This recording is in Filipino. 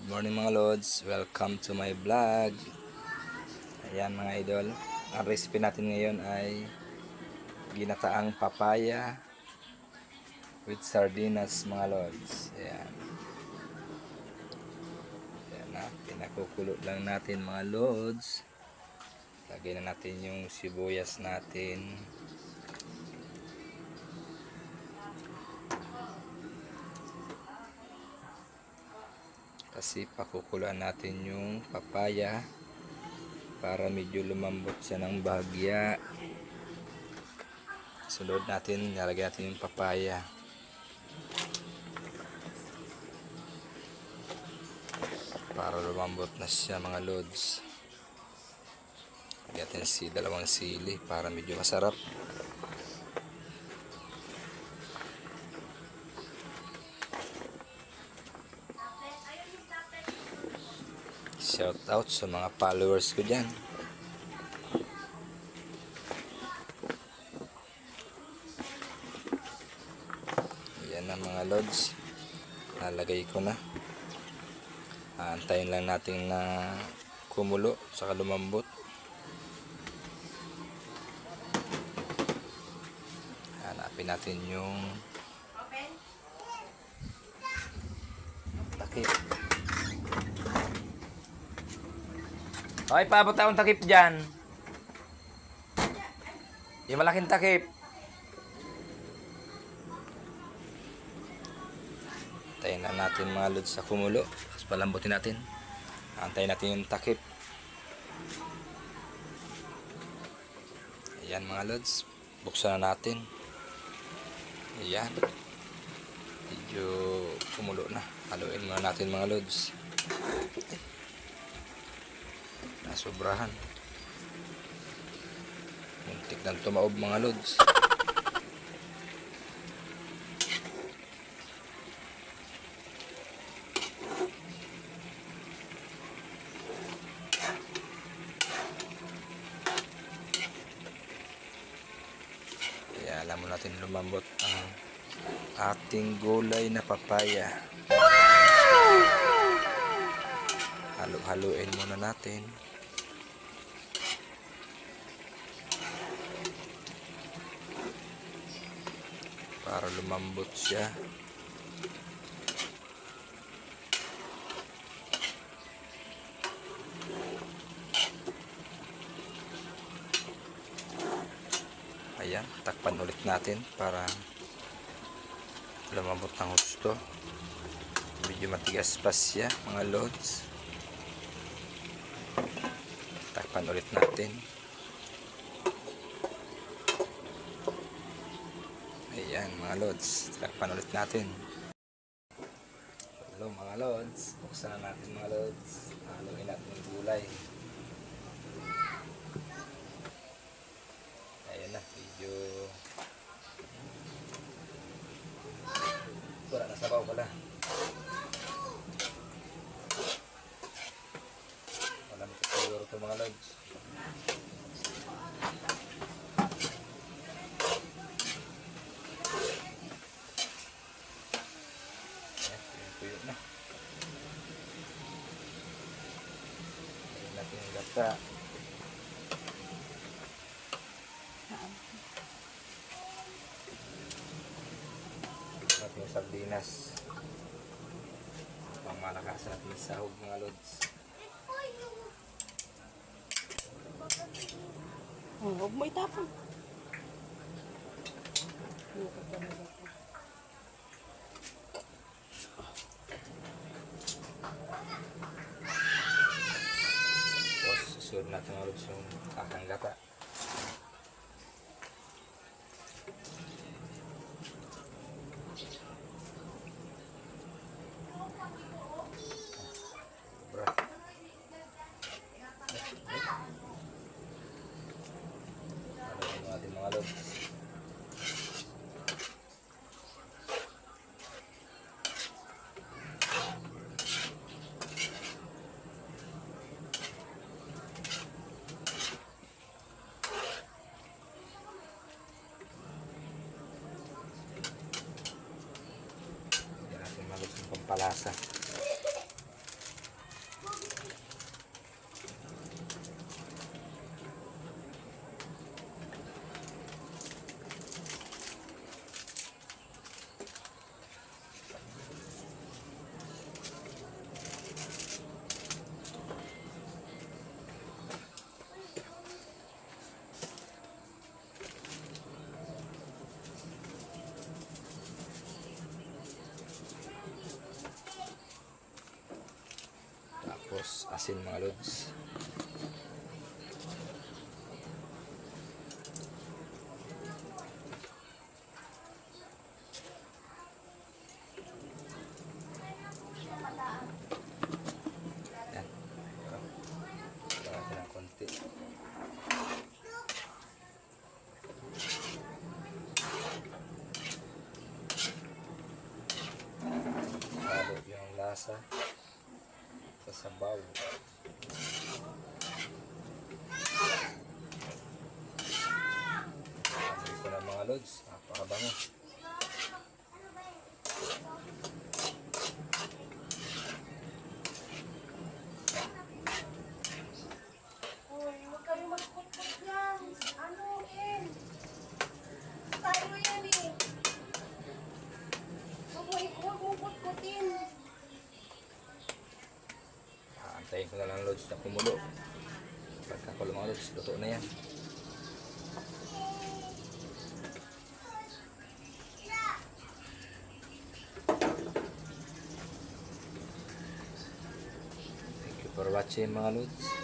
Morning mga lods, welcome to my vlog. Ayan mga idol, ang recipe natin ngayon ay ginataang papaya with sardinas mga lods. Ayan, ayan na, pinakukulo lang natin mga lods. Lagyan na natin yung sibuyas natin. Kasi pakukuluan natin yung papaya para medyo lumambot siya ng bahagya. Sunod natin, nalagyan natin yung papaya para lumambot na siya mga lods. Lagyan natin dalawang sili para medyo masarap. Shout out sa mga followers ko dyan. Ayan na mga lods, nalagay ko na. Aantayin lang natin na kumulo saka lumambot. Hanapin natin yung takip. Okay, paabot akong takip dyan. Yung malaking takip. Antayin na natin mga lods sa kumulo. Tapos palambutin natin. Antayin natin yung takip. Ayan mga lods. Buksan na natin. Ayan. Medyo kumulo na. Haluin muna natin mga lods. Nasobrahan. Muntik na tumaob mga lods. Kaya alam mo natin lumambot ang ating gulay na papaya. Halo-haluin muna natin. Para lumambot siya. Ayan, takpan ulit natin para lumambot ng gusto. Medyo matigas pa siya mga lods. Takpan ulit natin. Ayan mga lods, takpan ulit natin. Hello mga lods, buksan na natin mga lods. Haluin natin yung gulay. Ayan na, medyo wala na sabaw pala. Wala na siguro ito mga lods. Tuyo na. Ayan natin yung gata. Natin yung sardinas. Pang malakasan natin yung sahog mga lods. Huwag mo itapon. Tapos susunod natin mga lods yung kakang gata. Mga lods. Yan natin mga lods yung pampalasa. Tapos asin mga lods. Yan. Lagyan ng konti. Halo yung lasa sa sabaw. Amoy ko na mga lods. Napakabango. Uy, huwag kayo magkutkot yan. Ano, Ken? Tayo yan eh. Huwag mong kutkutin. Antayin ko na lang lods na kumulo. Pagkakulo mga lods, luto na yan. Thank you for watching mga lods.